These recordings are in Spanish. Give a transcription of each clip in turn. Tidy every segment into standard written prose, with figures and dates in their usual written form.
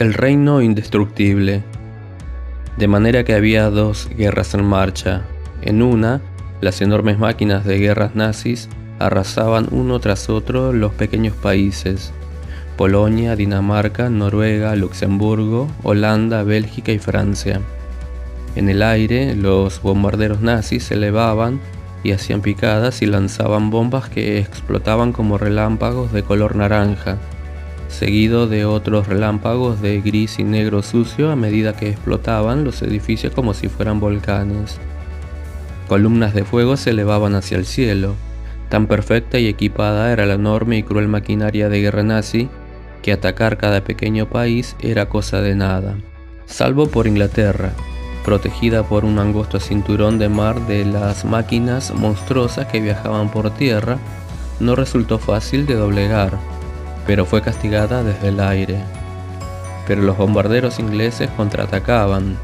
El reino indestructible. De manera que había dos guerras en marcha. En una, las enormes máquinas de guerras nazis arrasaban uno tras otro los pequeños países: Polonia, Dinamarca, Noruega, Luxemburgo, Holanda, Bélgica y Francia. En el aire, los bombarderos nazis se elevaban y hacían picadas y lanzaban bombas que explotaban como relámpagos de color naranja, seguido de otros relámpagos de gris y negro sucio a medida que explotaban los edificios como si fueran volcanes. Columnas de fuego se elevaban hacia el cielo. Tan perfecta y equipada era la enorme y cruel maquinaria de guerra nazi que atacar cada pequeño país era cosa de nada, salvo por Inglaterra, protegida por un angosto cinturón de mar de las máquinas monstruosas que viajaban por tierra. No resultó fácil de doblegar, pero fue castigada desde el aire. Pero los bombarderos ingleses contraatacaban.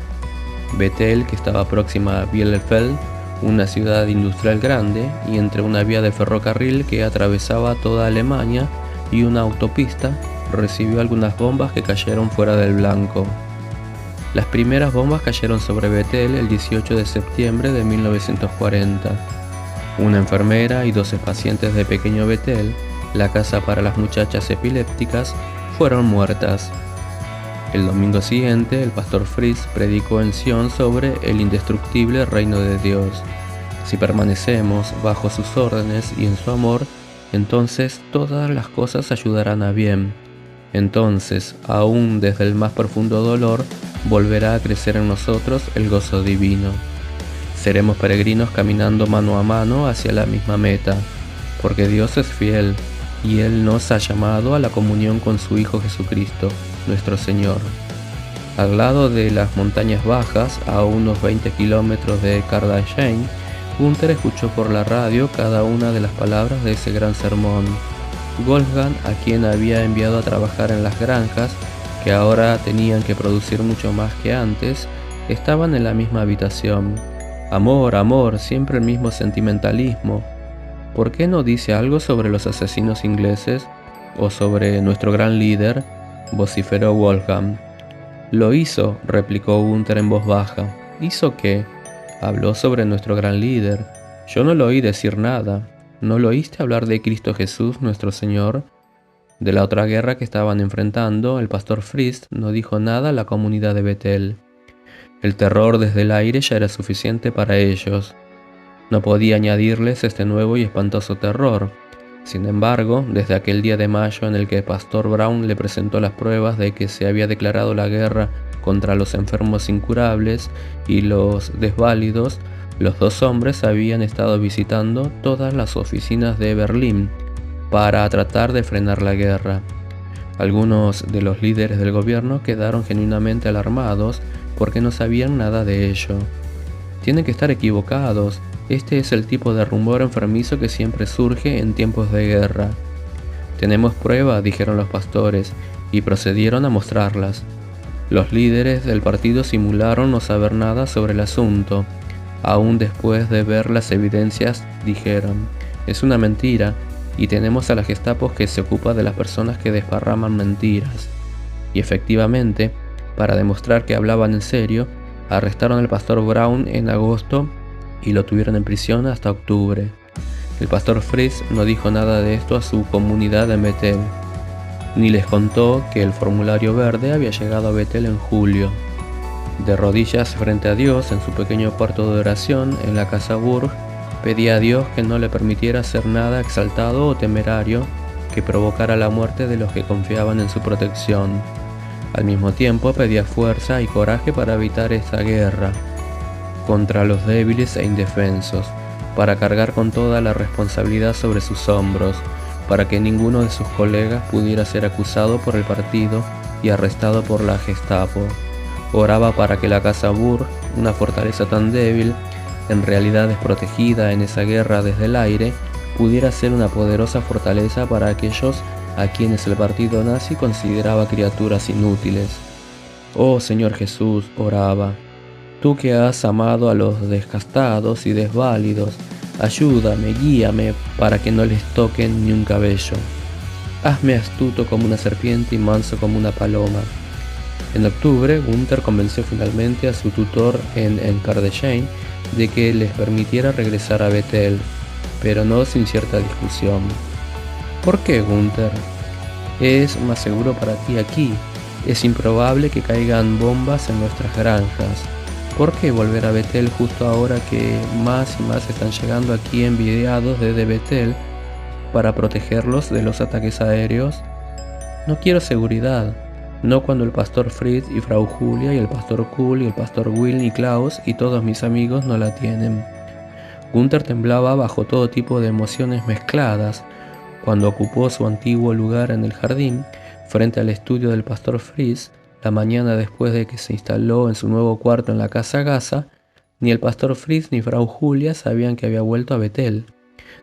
Bethel, que estaba próxima a Bielefeld, una ciudad industrial grande, y entre una vía de ferrocarril que atravesaba toda Alemania y una autopista, recibió algunas bombas que cayeron fuera del blanco. Las primeras bombas cayeron sobre Bethel el 18 de septiembre de 1940. Una enfermera y 12 pacientes de pequeño Bethel, la casa para las muchachas epilépticas, fueron muertas. El domingo siguiente, el pastor Fritz predicó en Sion sobre el indestructible reino de Dios. Si permanecemos bajo sus órdenes y en su amor, entonces todas las cosas ayudarán a bien. Entonces, aún desde el más profundo dolor, volverá a crecer en nosotros el gozo divino. Seremos peregrinos caminando mano a mano hacia la misma meta, porque Dios es fiel, y Él nos ha llamado a la comunión con su Hijo Jesucristo, nuestro Señor. Al lado de las montañas bajas, a unos 20 kilómetros de Kardasheim, Gunther escuchó por la radio cada una de las palabras de ese gran sermón. Wolfgang, a quien había enviado a trabajar en las granjas, que ahora tenían que producir mucho más que antes, estaban en la misma habitación. Amor, amor, siempre el mismo sentimentalismo. ¿Por qué no dice algo sobre los asesinos ingleses o sobre nuestro gran líder?, vociferó Wolfgang. Lo hizo, replicó Gunther en voz baja. ¿Hizo qué? Habló sobre nuestro gran líder. Yo no lo oí decir nada. ¿No lo oíste hablar de Cristo Jesús, nuestro Señor? De la otra guerra que estaban enfrentando, el pastor Fritz no dijo nada a la comunidad de Bethel. El terror desde el aire ya era suficiente para ellos. No podía añadirles este nuevo y espantoso terror. Sin embargo, desde aquel día de mayo en el que el pastor Brown le presentó las pruebas de que se había declarado la guerra contra los enfermos incurables y los desválidos, los dos hombres habían estado visitando todas las oficinas de Berlín para tratar de frenar la guerra. Algunos de los líderes del gobierno quedaron genuinamente alarmados porque no sabían nada de ello. Tienen que estar equivocados. Este es el tipo de rumor enfermizo que siempre surge en tiempos de guerra. Tenemos pruebas, dijeron los pastores, y procedieron a mostrarlas. Los líderes del partido simularon no saber nada sobre el asunto. Aún después de ver las evidencias, dijeron: es una mentira, y tenemos a la Gestapo que se ocupa de las personas que desparraman mentiras. Y efectivamente, para demostrar que hablaban en serio, arrestaron al pastor Brown en agosto y lo tuvieron en prisión hasta octubre. El pastor Fritz no dijo nada de esto a su comunidad en Bethel, ni les contó que el formulario verde había llegado a Bethel en julio. De rodillas frente a Dios en su pequeño cuarto de oración en la casa Burg, pedía a Dios que no le permitiera hacer nada exaltado o temerario que provocara la muerte de los que confiaban en su protección. Al mismo tiempo pedía fuerza y coraje para evitar esta guerra contra los débiles e indefensos, para cargar con toda la responsabilidad sobre sus hombros, para que ninguno de sus colegas pudiera ser acusado por el partido y arrestado por la Gestapo. Oraba para que la casa Burg, una fortaleza tan débil, en realidad desprotegida en esa guerra desde el aire, pudiera ser una poderosa fortaleza para aquellos a quienes el partido nazi consideraba criaturas inútiles. Oh Señor Jesús, oraba, tú que has amado a los desgastados y desválidos, ayúdame, guíame para que no les toquen ni un cabello. Hazme astuto como una serpiente y manso como una paloma. En octubre, Gunther convenció finalmente a su tutor en Encarde-Schein de que les permitiera regresar a Bethel, pero no sin cierta discusión. ¿Por qué, Gunther? Es más seguro para ti aquí. Es improbable que caigan bombas en nuestras granjas. ¿Por qué volver a Bethel justo ahora que más y más están llegando aquí enviados desde Bethel para protegerlos de los ataques aéreos? No quiero seguridad. No cuando el pastor Fritz y Frau Julia y el pastor Kuhl y el pastor Will y Klaus y todos mis amigos no la tienen. Gunther temblaba bajo todo tipo de emociones mezcladas cuando ocupó su antiguo lugar en el jardín, frente al estudio del pastor Fritz, la mañana después de que se instaló en su nuevo cuarto en la casa Gasa. Ni el pastor Fritz ni Frau Julia sabían que había vuelto a Bethel.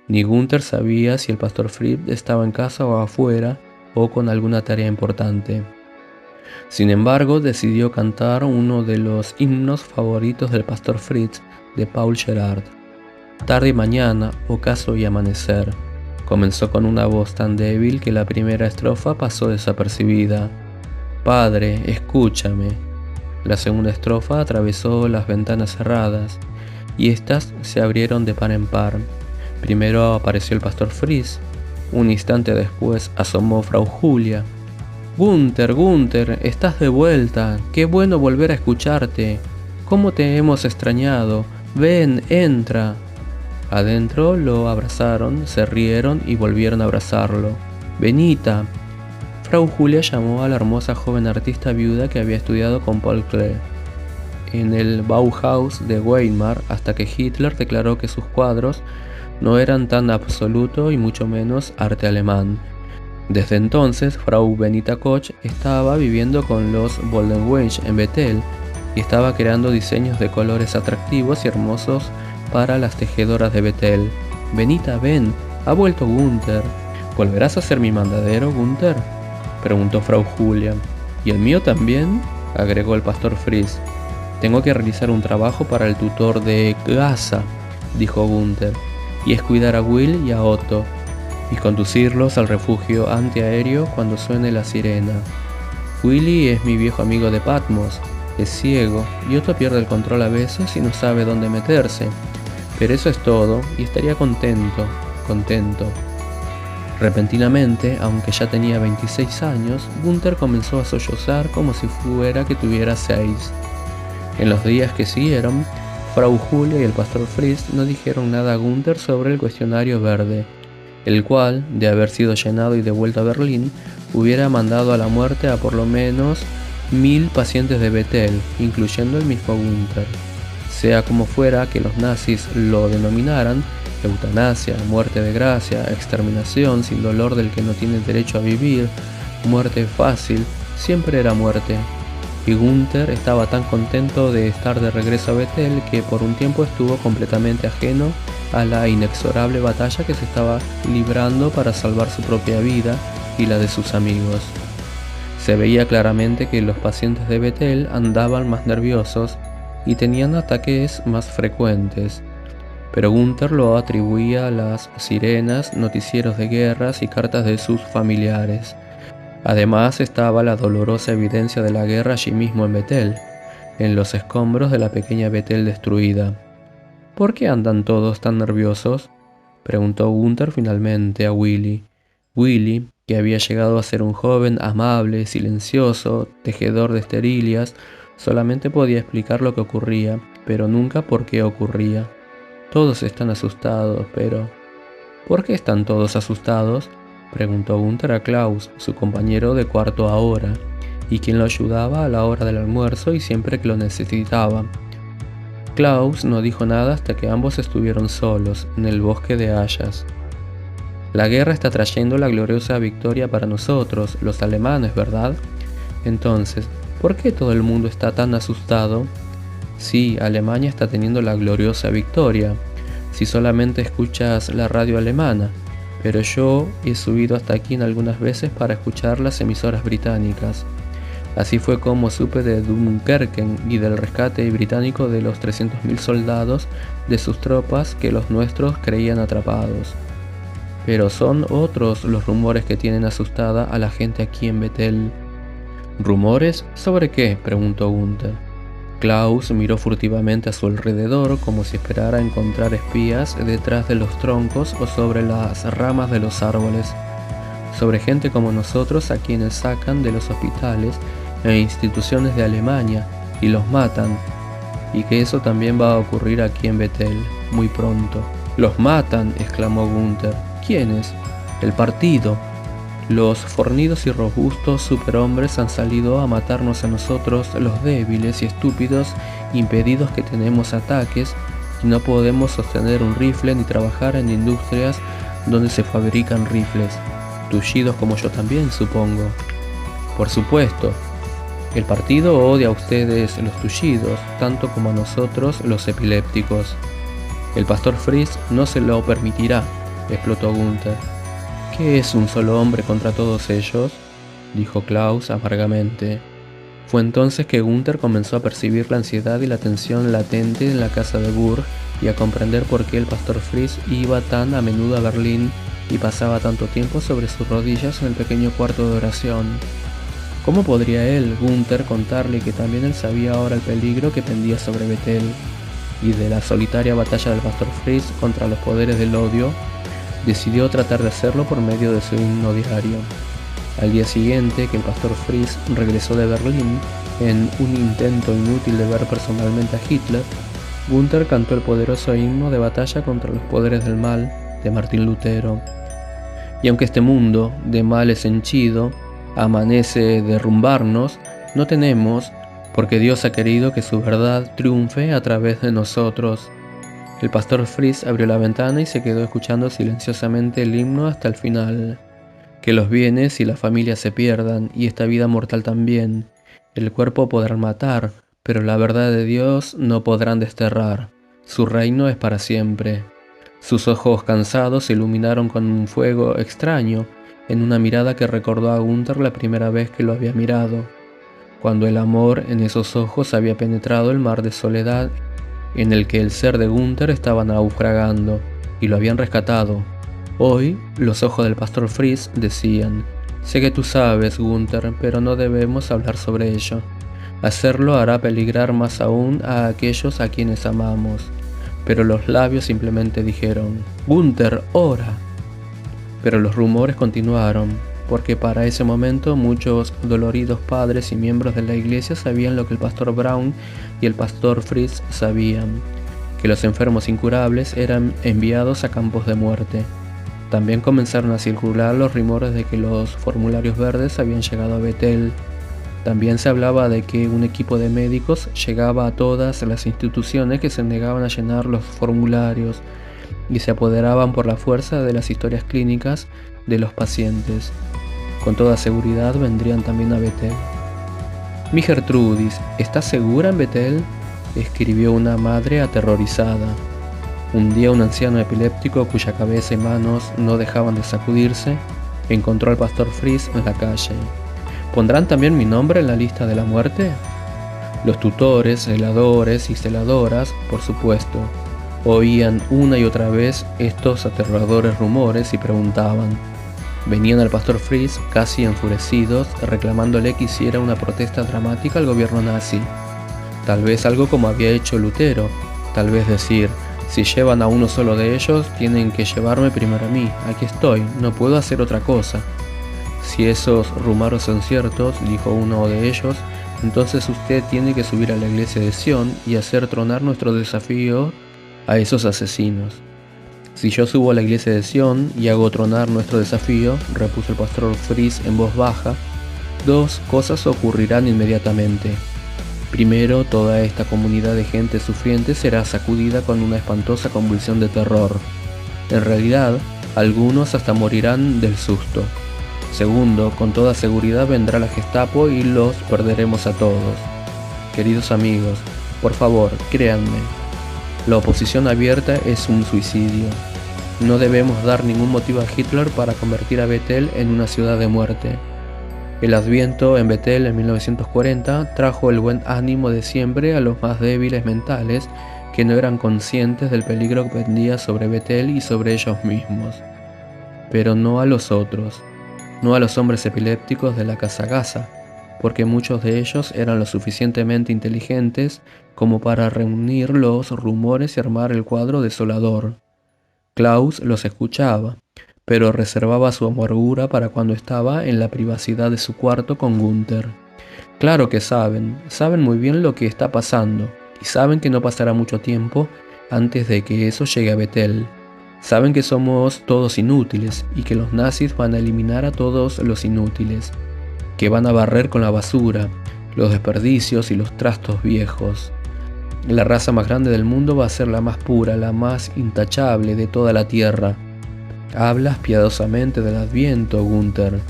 Ni Gunther sabía si el pastor Fritz estaba en casa o afuera o con alguna tarea importante. Sin embargo, decidió cantar uno de los himnos favoritos del pastor Fritz, de Paul Gerard. Tarde y mañana, ocaso y amanecer. Comenzó con una voz tan débil que la primera estrofa pasó desapercibida. Padre, escúchame. La segunda estrofa atravesó las ventanas cerradas, y éstas se abrieron de par en par. Primero apareció el pastor Fritz. Un instante después asomó Frau Julia. Gunther, Gunther, estás de vuelta. Qué bueno volver a escucharte. ¿Cómo te hemos extrañado? Ven, entra. Adentro lo abrazaron, se rieron y volvieron a abrazarlo. Benita. Frau Julia llamó a la hermosa joven artista viuda que había estudiado con Paul Klee en el Bauhaus de Weimar hasta que Hitler declaró que sus cuadros no eran tan absoluto y mucho menos arte alemán. Desde entonces, Frau Benita Koch estaba viviendo con los Boldenwench en Bethel y estaba creando diseños de colores atractivos y hermosos para las tejedoras de Bethel. Benita, ven, ha vuelto Gunther. ¿Volverás a ser mi mandadero, Gunther?, preguntó Frau Julia. ¿Y el mío también?, agregó el pastor Fritz. Tengo que realizar un trabajo para el tutor de Gasa, dijo Gunther, y es cuidar a Will y a Otto, y conducirlos al refugio antiaéreo cuando suene la sirena. Willy es mi viejo amigo de Patmos, es ciego, y Otto pierde el control a veces y no sabe dónde meterse. Pero eso es todo, y estaría contento. Repentinamente, aunque ya tenía 26 años, Gunther comenzó a sollozar como si fuera que tuviera 6. En los días que siguieron, Frau Julia y el pastor Fritz no dijeron nada a Gunther sobre el cuestionario verde, el cual, de haber sido llenado y devuelto a Berlín, hubiera mandado a la muerte a por lo menos 1000 pacientes de Bethel, incluyendo el mismo Gunther. Sea como fuera que los nazis lo denominaran, eutanasia, muerte de gracia, exterminación sin dolor del que no tiene derecho a vivir, muerte fácil, siempre era muerte. Y Gunther estaba tan contento de estar de regreso a Bethel que por un tiempo estuvo completamente ajeno a la inexorable batalla que se estaba librando para salvar su propia vida y la de sus amigos. Se veía claramente que los pacientes de Bethel andaban más nerviosos y tenían ataques más frecuentes, pero Gunther lo atribuía a las sirenas, noticieros de guerras y cartas de sus familiares. Además estaba la dolorosa evidencia de la guerra allí mismo en Bethel, en los escombros de la pequeña Bethel destruida. ¿Por qué andan todos tan nerviosos?, preguntó Gunther finalmente a Willy. Willy, que había llegado a ser un joven amable, silencioso, tejedor de esterilias, solamente podía explicar lo que ocurría, pero nunca por qué ocurría. Todos están asustados, pero... ¿Por qué están todos asustados?, preguntó Gunther a Klaus, su compañero de cuarto ahora, y quien lo ayudaba a la hora del almuerzo y siempre que lo necesitaba. Klaus no dijo nada hasta que ambos estuvieron solos, en el bosque de hayas. La guerra está trayendo la gloriosa victoria para nosotros, los alemanes, ¿verdad? Entonces, ¿por qué todo el mundo está tan asustado? Sí, Alemania está teniendo la gloriosa victoria, si solamente escuchas la radio alemana, pero yo he subido hasta aquí en algunas veces para escuchar las emisoras británicas. Así fue como supe de Dunkerque y del rescate británico de los 300.000 soldados de sus tropas que los nuestros creían atrapados. Pero son otros los rumores que tienen asustada a la gente aquí en Bethel. ¿Rumores? ¿Sobre qué?, preguntó Gunther. Klaus miró furtivamente a su alrededor como si esperara encontrar espías detrás de los troncos o sobre las ramas de los árboles. Sobre gente como nosotros a quienes sacan de los hospitales e instituciones de Alemania y los matan, y que eso también va a ocurrir aquí en Bethel, muy pronto. «¡Los matan!», exclamó Gunther. «¿Quiénes?». «El partido. Los fornidos y robustos superhombres han salido a matarnos a nosotros, los débiles y estúpidos, impedidos que tenemos ataques y no podemos sostener un rifle ni trabajar en industrias donde se fabrican rifles. Tullidos como yo también, supongo». «Por supuesto. El partido odia a ustedes los tullidos, tanto como a nosotros los epilépticos». «El pastor Fritz no se lo permitirá», explotó Gunther. «¿Qué es un solo hombre contra todos ellos?», dijo Klaus amargamente. Fue entonces que Gunther comenzó a percibir la ansiedad y la tensión latente en la casa de Burg y a comprender por qué el pastor Fritz iba tan a menudo a Berlín y pasaba tanto tiempo sobre sus rodillas en el pequeño cuarto de oración. ¿Cómo podría él, Gunther, contarle que también él sabía ahora el peligro que pendía sobre Bethel y de la solitaria batalla del pastor Fritz contra los poderes del odio? Decidió tratar de hacerlo por medio de su himno diario. Al día siguiente que el pastor Fritz regresó de Berlín, en un intento inútil de ver personalmente a Hitler, Gunther cantó el poderoso himno de batalla contra los poderes del mal de Martín Lutero. Y aunque este mundo de males henchido amanece derrumbarnos, no tenemos, porque Dios ha querido que su verdad triunfe a través de nosotros. El pastor Fritz abrió la ventana y se quedó escuchando silenciosamente el himno hasta el final. Que los bienes y la familia se pierdan, y esta vida mortal también. El cuerpo podrán matar, pero la verdad de Dios no podrán desterrar. Su reino es para siempre. Sus ojos cansados se iluminaron con un fuego extraño, en una mirada que recordó a Gunther la primera vez que lo había mirado, cuando el amor en esos ojos había penetrado el mar de soledad en el que el ser de Gunther estaba naufragando, y lo habían rescatado. Hoy, los ojos del pastor Fritz decían: «Sé que tú sabes, Gunther, pero no debemos hablar sobre ello. Hacerlo hará peligrar más aún a aquellos a quienes amamos». Pero los labios simplemente dijeron: «Gunther, ora». Pero los rumores continuaron, porque para ese momento muchos doloridos padres y miembros de la iglesia sabían lo que el pastor Braun y el pastor Fritz sabían, que los enfermos incurables eran enviados a campos de muerte. También comenzaron a circular los rumores de que los formularios verdes habían llegado a Bethel. También se hablaba de que un equipo de médicos llegaba a todas las instituciones que se negaban a llenar los formularios y se apoderaban por la fuerza de las historias clínicas de los pacientes. Con toda seguridad vendrían también a Bethel. «Mi Gertrudis, ¿estás segura en Bethel?», escribió una madre aterrorizada. Un día un anciano epiléptico cuya cabeza y manos no dejaban de sacudirse encontró al pastor Fritz en la calle. «¿Pondrán también mi nombre en la lista de la muerte?». Los tutores, celadores y celadoras, por supuesto, oían una y otra vez estos aterradores rumores y preguntaban. Venían al pastor Fritz casi enfurecidos, reclamándole que hiciera una protesta dramática al gobierno nazi. Tal vez algo como había hecho Lutero, tal vez decir: «Si llevan a uno solo de ellos, tienen que llevarme primero a mí. Aquí estoy, no puedo hacer otra cosa». «Si esos rumores son ciertos», dijo uno de ellos, «entonces usted tiene que subir a la iglesia de Sion y hacer tronar nuestro desafío a esos asesinos». «Si yo subo a la iglesia de Sion y hago tronar nuestro desafío», repuso el pastor Fritz en voz baja, «dos cosas ocurrirán inmediatamente. Primero, toda esta comunidad de gente sufriente será sacudida con una espantosa convulsión de terror. En realidad, algunos hasta morirán del susto. Segundo, con toda seguridad vendrá la Gestapo y los perderemos a todos. Queridos amigos, por favor, créanme. La oposición abierta es un suicidio. No debemos dar ningún motivo a Hitler para convertir a Bethel en una ciudad de muerte». El Adviento en Bethel en 1940 trajo el buen ánimo de siempre a los más débiles mentales que no eran conscientes del peligro que pendía sobre Bethel y sobre ellos mismos. Pero no a los otros, no a los hombres epilépticos de la casa Gaza, porque muchos de ellos eran lo suficientemente inteligentes como para reunir los rumores y armar el cuadro desolador. Klaus los escuchaba, pero reservaba su amargura para cuando estaba en la privacidad de su cuarto con Gunther. Claro que saben muy bien lo que está pasando, y saben que no pasará mucho tiempo antes de que eso llegue a Bethel. Saben que somos todos inútiles y que los nazis van a eliminar a todos los inútiles, que van a barrer con la basura, los desperdicios y los trastos viejos. La raza más grande del mundo va a ser la más pura, la más intachable de toda la tierra. Hablas piadosamente del Adviento, Gunther,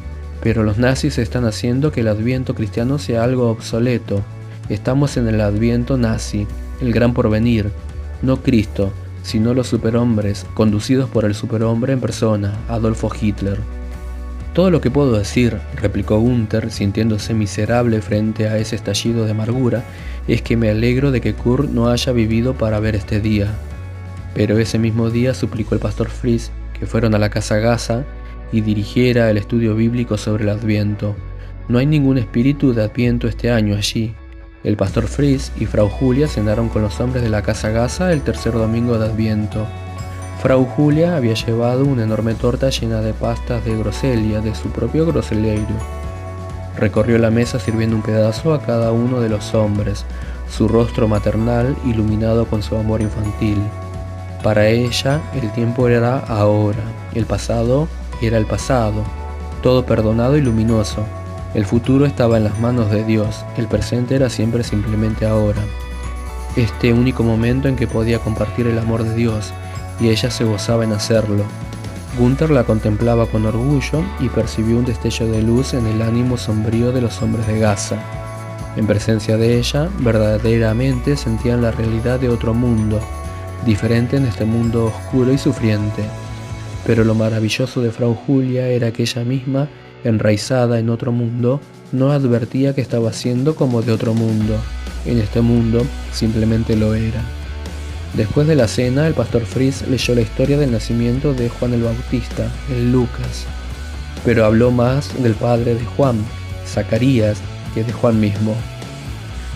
pero los nazis están haciendo que el Adviento cristiano sea algo obsoleto. Estamos en el Adviento nazi, el gran porvenir, no Cristo, sino los superhombres, conducidos por el superhombre en persona, Adolfo Hitler. Todo lo que puedo decir, replicó Gunther, sintiéndose miserable frente a ese estallido de amargura, es que me alegro de que Kurt no haya vivido para ver este día. Pero ese mismo día suplicó el pastor Fritz que fueron a la casa Gaza y dirigiera el estudio bíblico sobre el Adviento. No hay ningún espíritu de Adviento este año allí. El pastor Fritz y Frau Julia cenaron con los hombres de la casa Gaza el tercer domingo de Adviento. Frau Julia había llevado una enorme torta llena de pastas de groselia de su propio groseleiro. Recorrió la mesa sirviendo un pedazo a cada uno de los hombres, su rostro maternal iluminado con su amor infantil. Para ella, el tiempo era ahora, el pasado era el pasado, todo perdonado y luminoso. El futuro estaba en las manos de Dios, el presente era siempre simplemente ahora. Este único momento en que podía compartir el amor de Dios, y ella se gozaba en hacerlo. Gunther la contemplaba con orgullo y percibió un destello de luz en el ánimo sombrío de los hombres de Gaza. En presencia de ella, verdaderamente sentían la realidad de otro mundo, diferente en este mundo oscuro y sufriente. Pero lo maravilloso de Frau Julia era que ella misma, enraizada en otro mundo, no advertía que estaba siendo como de otro mundo. En este mundo simplemente lo era. Después de la cena, el pastor Fritz leyó la historia del nacimiento de Juan el Bautista, en Lucas, pero habló más del padre de Juan, Zacarías, que de Juan mismo.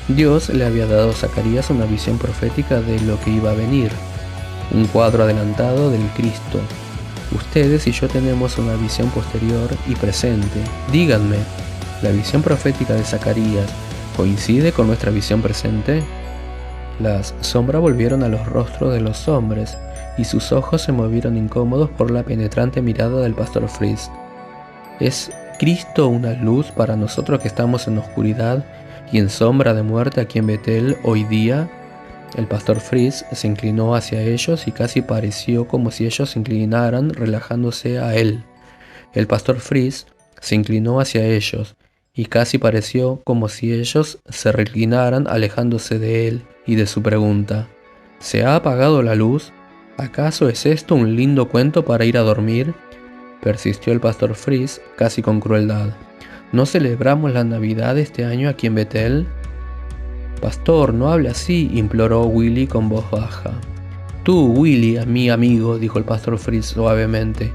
Dios le había dado a Zacarías una visión profética de lo que iba a venir, un cuadro adelantado del Cristo. Ustedes y yo tenemos una visión posterior y presente. Díganme, ¿la visión profética de Zacarías coincide con nuestra visión presente? Las sombras volvieron a los rostros de los hombres, y sus ojos se movieron incómodos por la penetrante mirada del pastor Fritz. ¿Es Cristo una luz para nosotros que estamos en oscuridad y en sombra de muerte aquí en Bethel hoy día? El pastor Fritz se inclinó hacia ellos y casi pareció como si ellos se inclinaran relajándose a él. El pastor Fritz se inclinó hacia ellos y casi pareció como si ellos se reclinaran alejándose de él y de su pregunta. ¿Se ha apagado la luz? ¿Acaso es esto un lindo cuento para ir a dormir? Persistió el pastor Fritz casi con crueldad. ¿No celebramos la Navidad este año aquí en Bethel? Pastor, no hable así, imploró Willy con voz baja. Tú, Willy, mi amigo, dijo el pastor Fritz suavemente.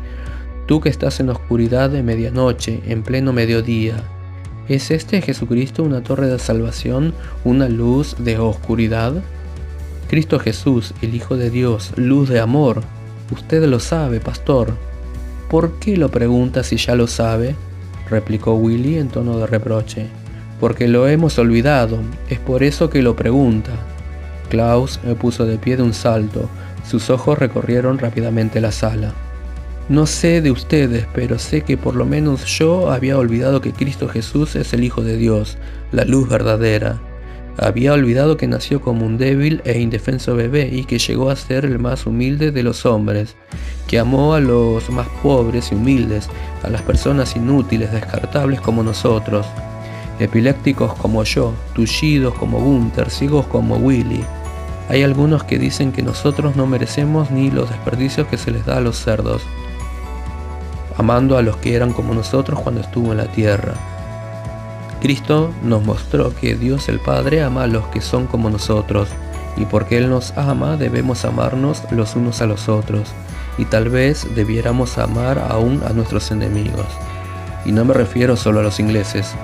Tú que estás en oscuridad de medianoche, en pleno mediodía. ¿Es este Jesucristo una torre de salvación, una luz de oscuridad? Cristo Jesús, el Hijo de Dios, luz de amor. Usted lo sabe, pastor. ¿Por qué lo pregunta si ya lo sabe? Replicó Willy en tono de reproche. Porque lo hemos olvidado, es por eso que lo pregunta. Klaus me puso de pie de un salto, sus ojos recorrieron rápidamente la sala. No sé de ustedes, pero sé que por lo menos yo había olvidado que Cristo Jesús es el Hijo de Dios, la luz verdadera. Había olvidado que nació como un débil e indefenso bebé y que llegó a ser el más humilde de los hombres, que amó a los más pobres y humildes, a las personas inútiles, descartables como nosotros, epilépticos como yo, tullidos como Gunther, ciegos como Willy. Hay algunos que dicen que nosotros no merecemos ni los desperdicios que se les da a los cerdos, amando a los que eran como nosotros cuando estuvo en la tierra. Cristo nos mostró que Dios el Padre ama a los que son como nosotros, y porque Él nos ama debemos amarnos los unos a los otros, y tal vez debiéramos amar aún a nuestros enemigos. Y no me refiero solo a los ingleses.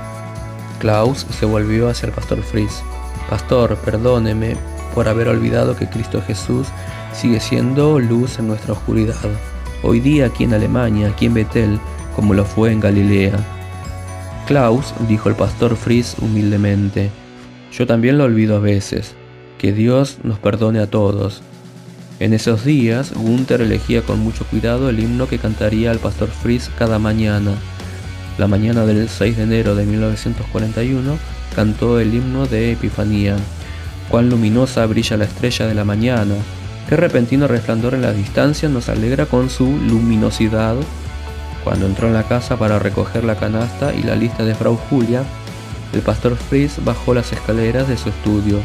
Klaus se volvió hacia el pastor Fritz. «Pastor, perdóneme por haber olvidado que Cristo Jesús sigue siendo luz en nuestra oscuridad. Hoy día aquí en Alemania, aquí en Betel, como lo fue en Galilea». «Klaus», dijo el pastor Fritz humildemente, «yo también lo olvido a veces. Que Dios nos perdone a todos». En esos días, Gunther elegía con mucho cuidado el himno que cantaría el pastor Fritz cada mañana. La mañana del 6 de enero de 1941 cantó el himno de Epifanía. «Cuán luminosa brilla la estrella de la mañana, qué repentino resplandor en la distancia nos alegra con su luminosidad». Cuando entró en la casa para recoger la canasta y la lista de Frau Julia, el pastor Fritz bajó las escaleras de su estudio.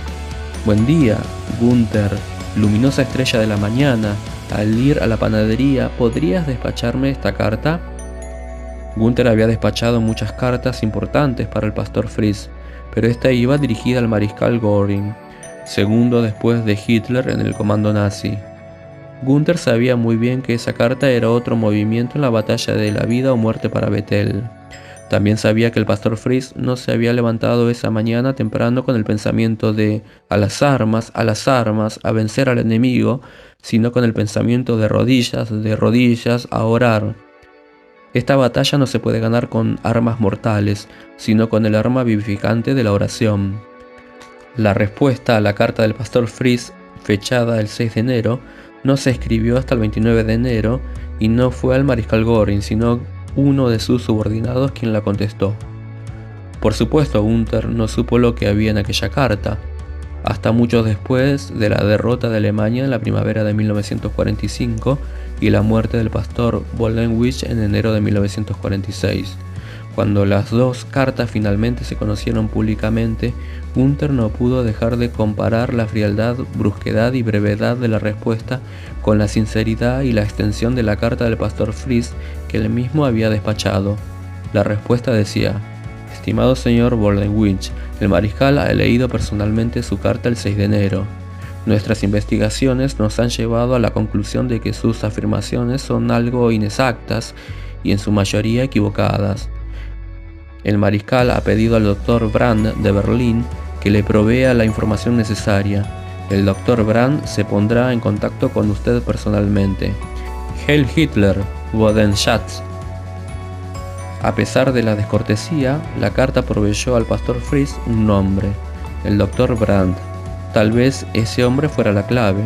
«Buen día, Gunther, luminosa estrella de la mañana. Al ir a la panadería, ¿podrías despacharme esta carta?». Gunther había despachado muchas cartas importantes para el pastor Fritz, pero esta iba dirigida al mariscal Göring, segundo después de Hitler en el comando nazi. Gunther sabía muy bien que esa carta era otro movimiento en la batalla de la vida o muerte para Betel. También sabía que el pastor Fritz no se había levantado esa mañana temprano con el pensamiento de a las armas, a vencer al enemigo, sino con el pensamiento de rodillas, a orar. Esta batalla no se puede ganar con armas mortales, sino con el arma vivificante de la oración. La respuesta a la carta del pastor Fritz, fechada el 6 de enero, no se escribió hasta el 29 de enero y no fue al mariscal Göring, sino uno de sus subordinados quien la contestó. Por supuesto, Gunther no supo lo que había en aquella carta, hasta mucho después de la derrota de Alemania en la primavera de 1945 y la muerte del pastor Bollewitz en enero de 1946. Cuando las dos cartas finalmente se conocieron públicamente, Gunther no pudo dejar de comparar la frialdad, brusquedad y brevedad de la respuesta con la sinceridad y la extensión de la carta del pastor Fritz que él mismo había despachado. La respuesta decía: «Estimado señor Bollewitz, el mariscal ha leído personalmente su carta el 6 de enero. Nuestras investigaciones nos han llevado a la conclusión de que sus afirmaciones son algo inexactas y en su mayoría equivocadas. El mariscal ha pedido al Dr. Brandt de Berlín que le provea la información necesaria. El Dr. Brandt se pondrá en contacto con usted personalmente. Heil Hitler, Bodenschatz». A pesar de la descortesía, la carta proveyó al pastor Fritz un nombre: el Dr. Brandt. Tal vez ese hombre fuera la clave.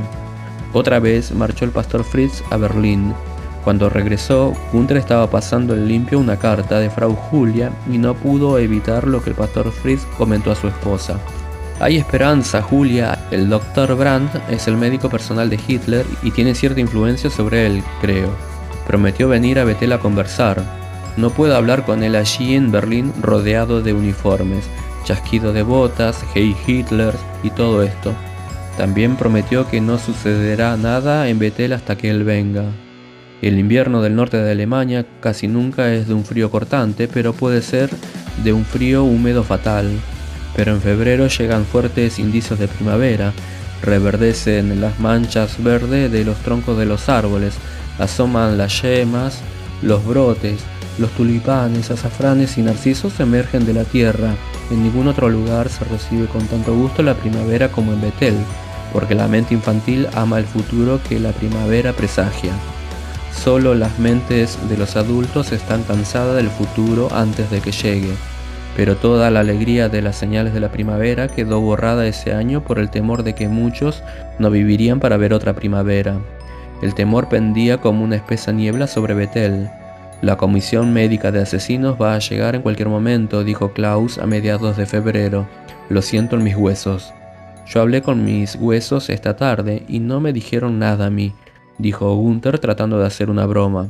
Otra vez marchó el pastor Fritz a Berlín. Cuando regresó, Gunther estaba pasando en limpio una carta de Frau Julia y no pudo evitar lo que el pastor Fritz comentó a su esposa. «Hay esperanza, Julia. El Dr. Brandt es el médico personal de Hitler y tiene cierta influencia sobre él, creo. Prometió venir a Betel a conversar. No puedo hablar con él allí en Berlín rodeado de uniformes, chasquido de botas, Heil Hitler y todo esto. También prometió que no sucederá nada en Betel hasta que él venga. El invierno del norte de Alemania casi nunca es de un frío cortante, pero puede ser de un frío húmedo fatal. Pero en febrero llegan fuertes indicios de primavera, reverdecen las manchas verdes de los troncos de los árboles, asoman las yemas, los brotes, los tulipanes, azafranes y narcisos emergen de la tierra. En ningún otro lugar se recibe con tanto gusto la primavera como en Betel, porque la mente infantil ama el futuro que la primavera presagia. Solo las mentes de los adultos están cansadas del futuro antes de que llegue, pero toda la alegría de las señales de la primavera quedó borrada ese año por el temor de que muchos no vivirían para ver otra primavera. El temor pendía como una espesa niebla sobre Betel. «La comisión médica de asesinos va a llegar en cualquier momento», dijo Klaus a mediados de febrero. «Lo siento en mis huesos». «Yo hablé con mis huesos esta tarde y no me dijeron nada a mí», dijo Gunther tratando de hacer una broma.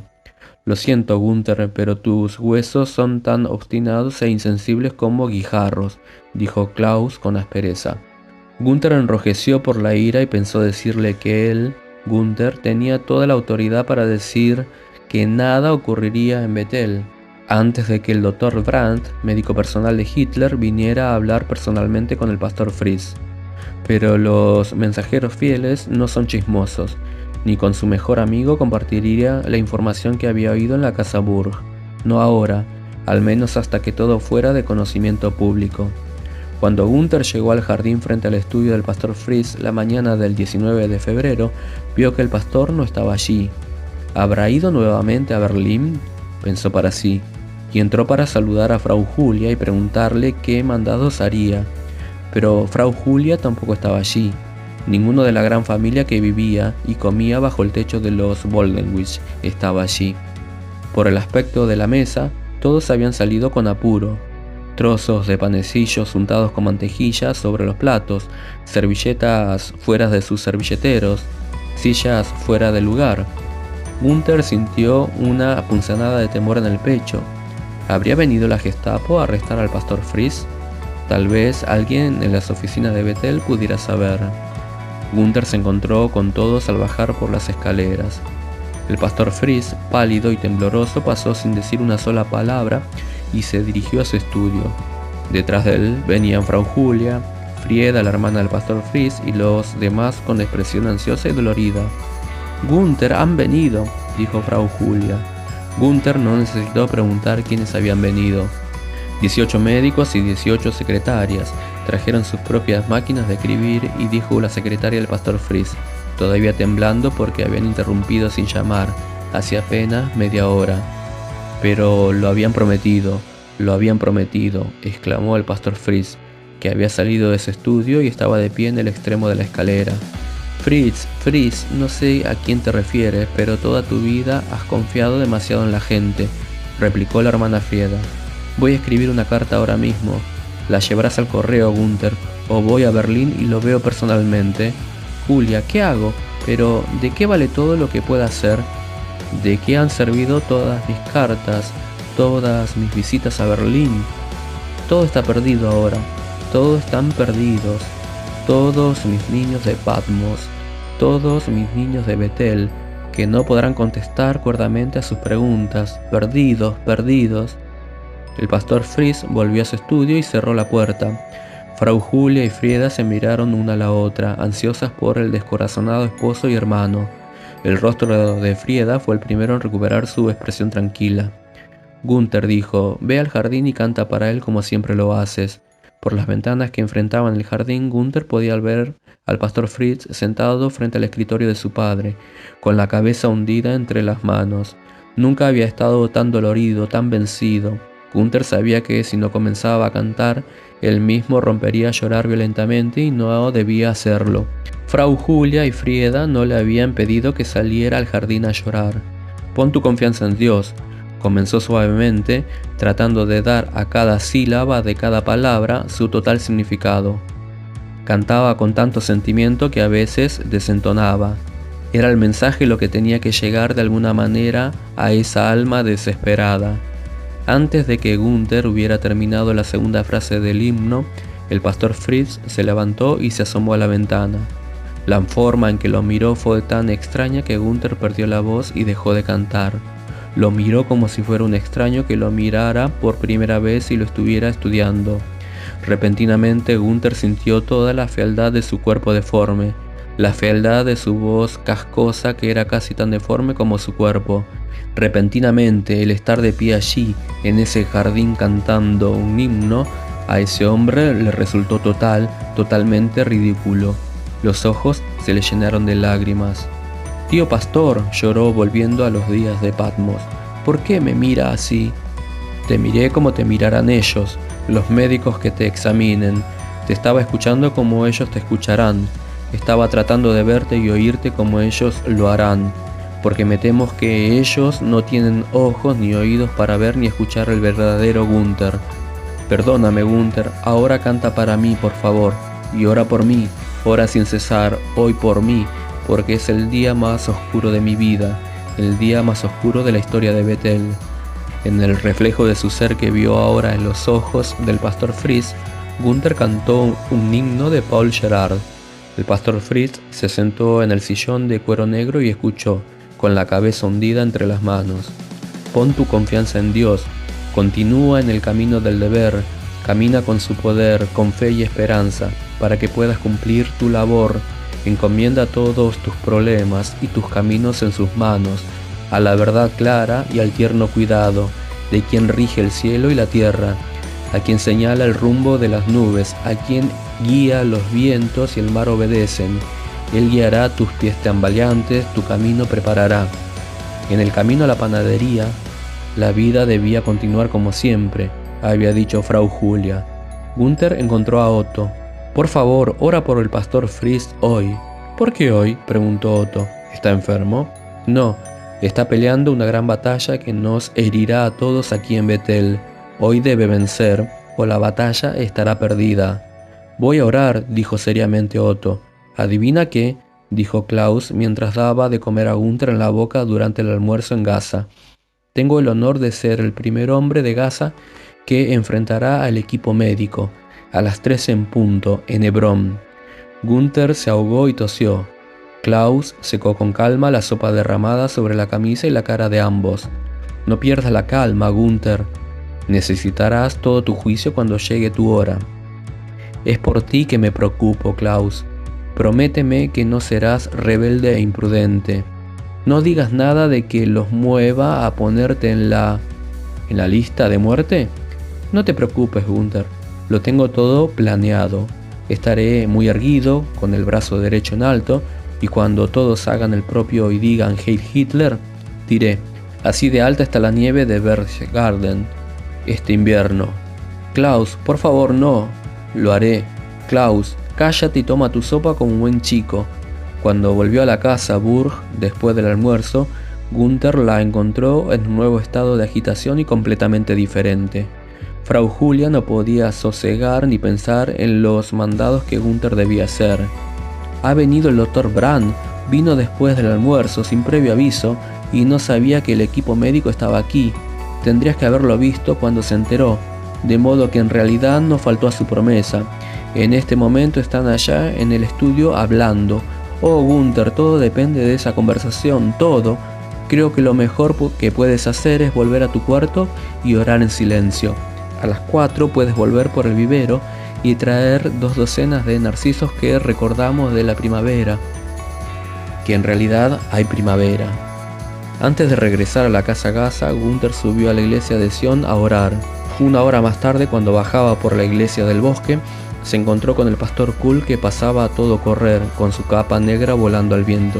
«Lo siento, Gunther, pero tus huesos son tan obstinados e insensibles como guijarros», dijo Klaus con aspereza. Gunther enrojeció por la ira y pensó decirle que él, Gunther, tenía toda la autoridad para decir que nada ocurriría en Betel, antes de que el Dr. Brandt, médico personal de Hitler, viniera a hablar personalmente con el pastor Fritz. Pero los mensajeros fieles no son chismosos, ni con su mejor amigo compartiría la información que había oído en la casa Burg. No ahora, al menos hasta que todo fuera de conocimiento público. Cuando Gunther llegó al jardín frente al estudio del pastor Fritz la mañana del 19 de febrero, vio que el pastor no estaba allí. ¿Habrá ido nuevamente a Berlín?, pensó para sí, y entró para saludar a Frau Julia y preguntarle qué mandados haría. Pero Frau Julia tampoco estaba allí. Ninguno de la gran familia que vivía y comía bajo el techo de los Boldenwich estaba allí. Por el aspecto de la mesa, todos habían salido con apuro. Trozos de panecillos untados con mantequilla sobre los platos, servilletas fuera de sus servilleteros, sillas fuera de lugar. Gunther sintió una punzonada de temor en el pecho. ¿Habría venido la Gestapo a arrestar al pastor Fritz? Tal vez alguien en las oficinas de Bethel pudiera saber. Gunther se encontró con todos al bajar por las escaleras. El pastor Fritz, pálido y tembloroso, pasó sin decir una sola palabra y se dirigió a su estudio. Detrás de él venían Frau Julia, Frieda, la hermana del pastor Fritz, y los demás con expresión ansiosa y dolorida. «Gunther, han venido», dijo Frau Julia. Gunther no necesitó preguntar quiénes habían venido. 18 médicos y 18 secretarias trajeron sus propias máquinas de escribir, y dijo la secretaria del pastor Fritz, todavía temblando porque habían interrumpido sin llamar, hacía apenas media hora. «Pero lo habían prometido», exclamó el pastor Fritz, que había salido de su estudio y estaba de pie en el extremo de la escalera. «Fritz, no sé a quién te refieres, pero toda tu vida has confiado demasiado en la gente», replicó la hermana Frieda. «Voy a escribir una carta ahora mismo. La llevarás al correo, Gunther, o voy a Berlín y lo veo personalmente». «Julia, ¿qué hago? Pero, ¿de qué vale todo lo que pueda hacer? ¿De qué han servido todas mis cartas, todas mis visitas a Berlín? Todo está perdido ahora, todos están perdidos. Todos mis niños de Patmos, todos mis niños de Bethel, que no podrán contestar cuerdamente a sus preguntas, perdidos. El pastor Fritz volvió a su estudio y cerró la puerta. Frau Julia y Frieda se miraron una a la otra, ansiosas por el descorazonado esposo y hermano. El rostro de Frieda fue el primero en recuperar su expresión tranquila. Gunther dijo: «Ve al jardín y canta para él como siempre lo haces». Por las ventanas que enfrentaban el jardín, Gunther podía ver al pastor Fritz sentado frente al escritorio de su padre, con la cabeza hundida entre las manos. Nunca había estado tan dolorido, tan vencido. Gunther sabía que si no comenzaba a cantar, él mismo rompería a llorar violentamente y no debía hacerlo. Frau Julia y Frieda no le habían pedido que saliera al jardín a llorar. «Pon tu confianza en Dios», comenzó suavemente, tratando de dar a cada sílaba de cada palabra su total significado. Cantaba con tanto sentimiento que a veces desentonaba. Era el mensaje lo que tenía que llegar de alguna manera a esa alma desesperada. Antes de que Gunther hubiera terminado la segunda frase del himno, el pastor Fritz se levantó y se asomó a la ventana. La forma en que lo miró fue tan extraña que Gunther perdió la voz y dejó de cantar. Lo miró como si fuera un extraño que lo mirara por primera vez y lo estuviera estudiando. Repentinamente Gunther sintió toda la fealdad de su cuerpo deforme, la fealdad de su voz cascosa que era casi tan deforme como su cuerpo. Repentinamente el estar de pie allí, en ese jardín cantando un himno, a ese hombre le resultó totalmente ridículo. Los ojos se le llenaron de lágrimas. «Tío pastor», lloró volviendo a los días de Patmos, «¿por qué me mira así?» «Te miré como te mirarán ellos, los médicos que te examinen. Te estaba escuchando como ellos te escucharán. Estaba tratando de verte y oírte como ellos lo harán, porque me temo que ellos no tienen ojos ni oídos para ver ni escuchar el verdadero Gunther. Perdóname, Gunther, ahora canta para mí, por favor, y ora por mí, ora sin cesar, hoy por mí, porque es el día más oscuro de mi vida, el día más oscuro de la historia de Bethel». En el reflejo de su ser que vio ahora en los ojos del pastor Fritz, Gunther cantó un himno de Paul Gerard. El pastor Fritz se sentó en el sillón de cuero negro y escuchó, con la cabeza hundida entre las manos. «Pon tu confianza en Dios, continúa en el camino del deber, camina con su poder, con fe y esperanza, para que puedas cumplir tu labor. Encomienda todos tus problemas y tus caminos en sus manos, a la verdad clara y al tierno cuidado. de quien rige el cielo y la tierra, a quien señala el rumbo de las nubes, a quien guía los vientos y el mar obedecen. Él guiará tus pies tambaleantes, tu camino preparará. En el camino a la panadería, la vida debía continuar como siempre, había dicho Frau Julia. Gunther encontró a Otto. «Por favor, ora por el pastor Fritz hoy». «¿Por qué hoy?», preguntó Otto. «¿Está enfermo?». «No, está peleando una gran batalla que nos herirá a todos aquí en Betel. Hoy debe vencer, o la batalla estará perdida». «Voy a orar», dijo seriamente Otto. «¿Adivina qué?», dijo Klaus mientras daba de comer a Gunther en la boca durante el almuerzo en Gaza. «Tengo el honor de ser el primer hombre de Gaza que enfrentará al equipo médico, a las 3 en punto, en Hebrón». Gunther se ahogó y tosió. Klaus secó con calma la sopa derramada sobre la camisa y la cara de ambos. «No pierdas la calma, Gunther. Necesitarás todo tu juicio cuando llegue tu hora». «Es por ti que me preocupo, Klaus. Prométeme que no serás rebelde e imprudente. No digas nada de que los mueva a ponerte en la lista de muerte». «No te preocupes, Gunther. Lo tengo todo planeado. Estaré muy erguido, con el brazo derecho en alto, y cuando todos hagan el propio y digan Heil Hitler, diré: así de alta está la nieve de Berchtesgaden este invierno». «Klaus, por favor, no». «Lo haré. Klaus, cállate y toma tu sopa como un buen chico». Cuando volvió a la casa Burg después del almuerzo, Gunther la encontró en un nuevo estado de agitación y completamente diferente. Frau Julia no podía sosegar ni pensar en los mandados que Gunther debía hacer. «Ha venido el Dr. Brand, vino después del almuerzo sin previo aviso y no sabía que el equipo médico estaba aquí. Tendrías que haberlo visto cuando se enteró, de modo que en realidad no faltó a su promesa. En este momento están allá en el estudio hablando. Oh, Gunther, todo depende de esa conversación, todo. Creo que lo mejor que puedes hacer es volver a tu cuarto y orar en silencio. A las 4 puedes volver por el vivero y traer 2 docenas de narcisos que recordamos de la primavera, que en realidad hay primavera». Antes de regresar a la casa Gaza, Gunther subió a la iglesia de Sion a orar. Una hora más tarde, cuando bajaba por la iglesia del bosque, se encontró con el pastor Kuhl, que pasaba a todo correr, con su capa negra volando al viento.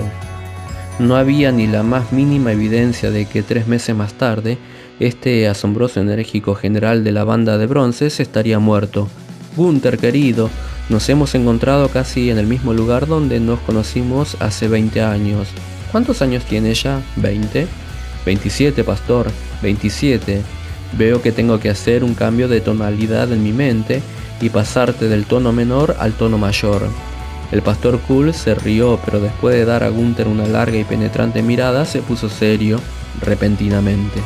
No había ni la más mínima evidencia de que 3 meses más tarde, este asombroso enérgico general de la banda de bronces estaría muerto. «Gunther, querido, nos hemos encontrado casi en el mismo lugar donde nos conocimos hace 20 años. ¿Cuántos años tiene ya? ¿20? 27, pastor, 27. Veo que tengo que hacer un cambio de tonalidad en mi mente y pasarte del tono menor al tono mayor». El pastor Kuhl se rió, pero después de dar a Gunther una larga y penetrante mirada, se puso serio repentinamente.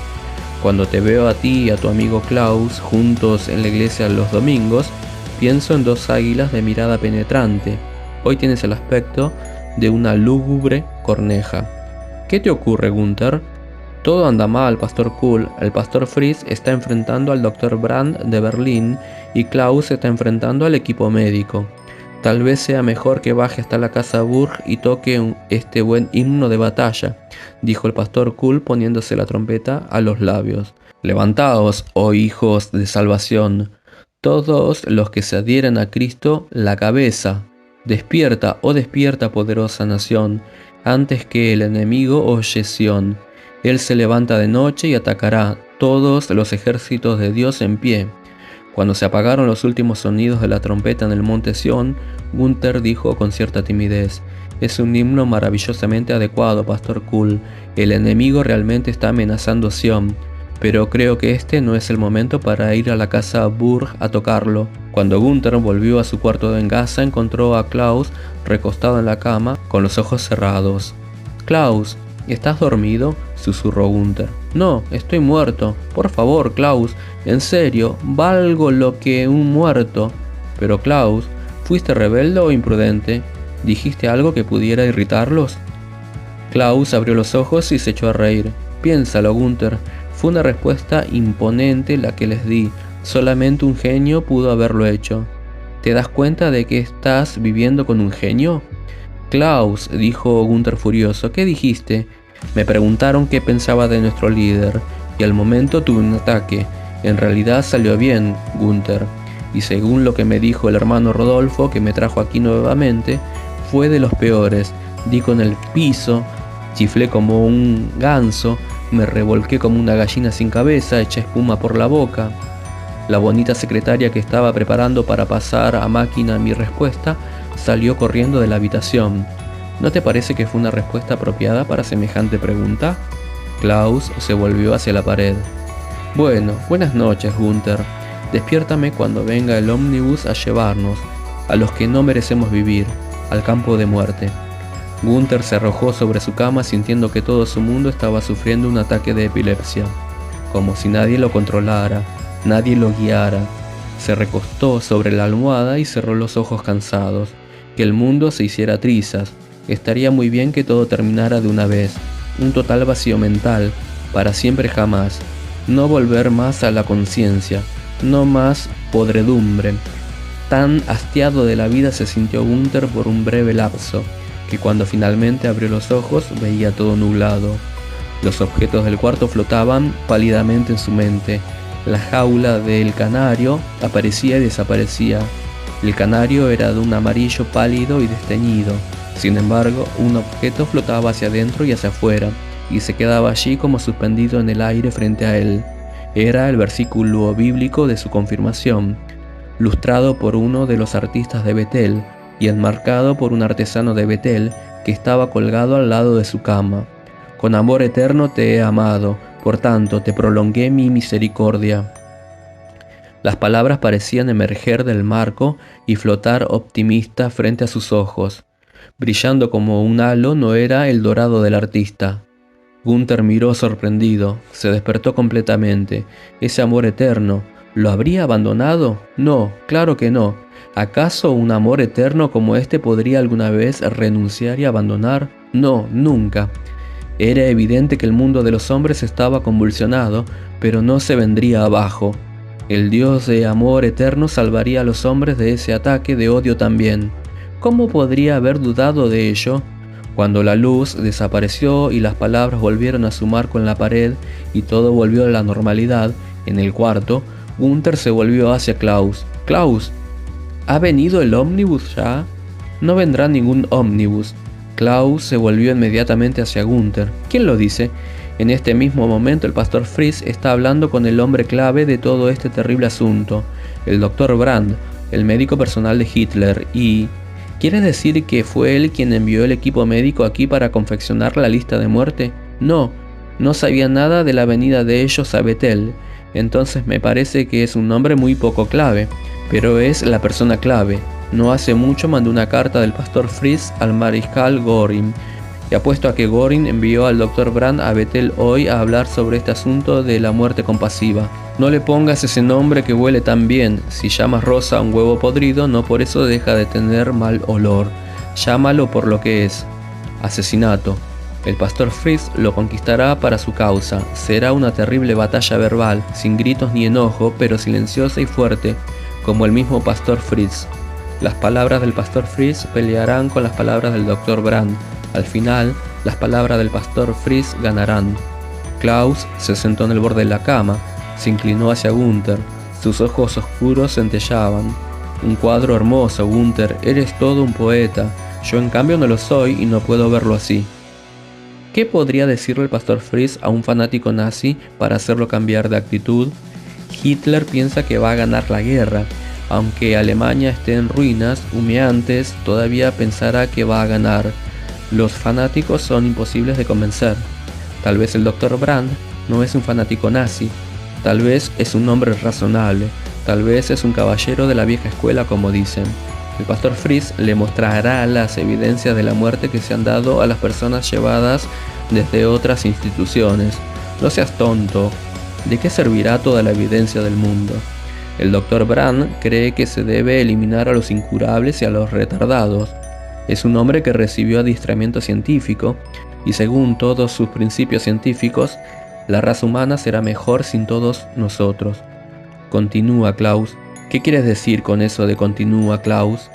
«Cuando te veo a ti y a tu amigo Klaus juntos en la iglesia los domingos, pienso en 2 águilas de mirada penetrante. Hoy tienes el aspecto de una lúgubre corneja». «¿Qué te ocurre, Gunther?» «Todo anda mal, pastor Kuhl. El pastor Fritz está enfrentando al Dr. Brand de Berlín y Klaus está enfrentando al equipo médico. Tal vez sea mejor que baje hasta la casa Burg y toque este buen himno de batalla», dijo el pastor Kuhl poniéndose la trompeta a los labios. «Levantaos, oh hijos de salvación, todos los que se adhieren a Cristo, la cabeza. Despierta, oh despierta, poderosa nación, antes que el enemigo oye Sión. Él se levanta de noche y atacará, todos los ejércitos de Dios en pie». Cuando se apagaron los últimos sonidos de la trompeta en el monte Sión, Gunther dijo con cierta timidez: «Es un himno maravillosamente adecuado, pastor Kuhl. El enemigo realmente está amenazando Sión, pero creo que este no es el momento para ir a la casa Burg a tocarlo». Cuando Gunther volvió a su cuarto en Gaza, encontró a Klaus recostado en la cama con los ojos cerrados. «Klaus, ¿estás dormido?», susurró Gunther. «No, estoy muerto. Por favor, Klaus, en serio, valgo lo que un muerto». «Pero Klaus, ¿fuiste rebelde o imprudente? ¿Dijiste algo que pudiera irritarlos?». Klaus abrió los ojos y se echó a reír. «Piénsalo, Gunther. Fue una respuesta imponente la que les di. Solamente un genio pudo haberlo hecho. ¿Te das cuenta de que estás viviendo con un genio?». «Klaus», dijo Gunther furioso, «¿qué dijiste?». «Me preguntaron qué pensaba de nuestro líder. y al momento tuve un ataque. En realidad salió bien, Gunther, y según lo que me dijo el hermano Rodolfo, que me trajo aquí nuevamente, fue de los peores. Di con el piso, chiflé como un ganso, me revolqué como una gallina sin cabeza, eché espuma por la boca. La bonita secretaria que estaba preparando para pasar a máquina mi respuesta salió corriendo de la habitación. ¿No te parece que fue una respuesta apropiada para semejante pregunta? Klaus se volvió hacia la pared. Bueno, buenas noches, Gunther. Despiértame cuando venga el ómnibus a llevarnos, a los que no merecemos vivir, al campo de muerte. Gunther se arrojó sobre su cama sintiendo que todo su mundo estaba sufriendo un ataque de epilepsia, como si nadie lo controlara, nadie lo guiara. Se recostó sobre la almohada y cerró los ojos cansados. Que el mundo se hiciera trizas. Estaría muy bien que todo terminara de una vez. Un total vacío mental, para siempre jamás. No volver más a la conciencia, no más podredumbre. Tan hastiado de la vida se sintió Gunther por un breve lapso, que cuando finalmente abrió los ojos veía todo nublado. Los objetos del cuarto flotaban pálidamente en su mente. La jaula del canario aparecía y desaparecía. El canario era de un amarillo pálido y desteñido. Sin embargo, un objeto flotaba hacia adentro y hacia afuera, y se quedaba allí como suspendido en el aire frente a él. Era el versículo bíblico de su confirmación, lustrado por uno de los artistas de Betel y enmarcado por un artesano de Betel que estaba colgado al lado de su cama. Con amor eterno te he amado, por tanto te prolongué mi misericordia. Las palabras parecían emerger del marco y flotar optimistas frente a sus ojos. Brillando como un halo no era el dorado del artista. Gunther miró sorprendido, se despertó completamente. Ese amor eterno, ¿lo habría abandonado? No, claro que no. ¿Acaso un amor eterno como este podría alguna vez renunciar y abandonar? No, nunca. Era evidente que el mundo de los hombres estaba convulsionado, pero no se vendría abajo. El Dios de amor eterno salvaría a los hombres de ese ataque de odio también. ¿Cómo podría haber dudado de ello? Cuando la luz desapareció y las palabras volvieron a sumar con la pared y todo volvió a la normalidad, en el cuarto, Gunther se volvió hacia Klaus. «Klaus, ¿ha venido el ómnibus ya?» «No vendrá ningún ómnibus». Klaus se volvió inmediatamente hacia Gunther. «¿Quién lo dice?» En este mismo momento el pastor Fritz está hablando con el hombre clave de todo este terrible asunto, el Dr. Brand, el médico personal de Hitler, y... ¿Quiere decir que fue él quien envió el equipo médico aquí para confeccionar la lista de muerte? No, no sabía nada de la venida de ellos a Betel. Entonces me parece que es un nombre muy poco clave, pero es la persona clave. No hace mucho mandó una carta del pastor Fritz al mariscal Göring, y apuesto a que Göring envió al Dr. Brand a Betel hoy a hablar sobre este asunto de la muerte compasiva. No le pongas ese nombre que huele tan bien. Si llamas rosa a un huevo podrido, no por eso deja de tener mal olor. Llámalo por lo que es: asesinato. El pastor Fritz lo conquistará para su causa. Será una terrible batalla verbal, sin gritos ni enojo, pero silenciosa y fuerte, como el mismo pastor Fritz. Las palabras del pastor Fritz pelearán con las palabras del Dr. Brand. Al final, las palabras del pastor Fritz ganarán. Klaus se sentó en el borde de la cama, se inclinó hacia Gunther, sus ojos oscuros centellaban. Un cuadro hermoso, Gunther, eres todo un poeta. Yo en cambio no lo soy y no puedo verlo así. ¿Qué podría decirle el pastor Fritz a un fanático nazi para hacerlo cambiar de actitud? Hitler piensa que va a ganar la guerra. Aunque Alemania esté en ruinas humeantes, todavía pensará que va a ganar. Los fanáticos son imposibles de convencer. Tal vez el Dr. Brand no es un fanático nazi. Tal vez es un hombre razonable. Tal vez es un caballero de la vieja escuela, como dicen. El pastor Fritz le mostrará las evidencias de la muerte que se han dado a las personas llevadas desde otras instituciones. No seas tonto. ¿De qué servirá toda la evidencia del mundo? El Dr. Brand cree que se debe eliminar a los incurables y a los retardados. Es un hombre que recibió adiestramiento científico, y según todos sus principios científicos, la raza humana será mejor sin todos nosotros. Continúa, Klaus. ¿Qué quieres decir con eso de continúa, Klaus?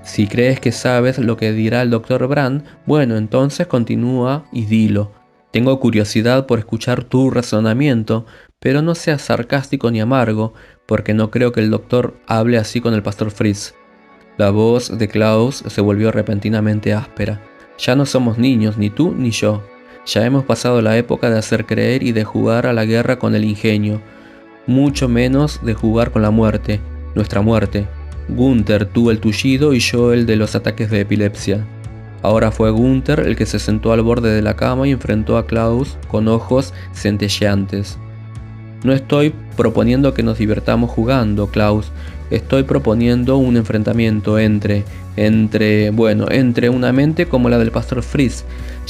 Si crees que sabes lo que dirá el Dr. Brand, bueno, entonces continúa y dilo. Tengo curiosidad por escuchar tu razonamiento, pero no seas sarcástico ni amargo, porque no creo que el doctor hable así con el pastor Fritz. La voz de Klaus se volvió repentinamente áspera. Ya no somos niños, ni tú ni yo. Ya hemos pasado la época de hacer creer y de jugar a la guerra con el ingenio, mucho menos de jugar con la muerte, nuestra muerte. Gunther tuvo el tullido y yo el de los ataques de epilepsia. Ahora fue Gunther el que se sentó al borde de la cama y enfrentó a Klaus con ojos centelleantes. No estoy proponiendo que nos divirtamos jugando, Klaus. Estoy proponiendo un enfrentamiento entre una mente como la del pastor Fritz,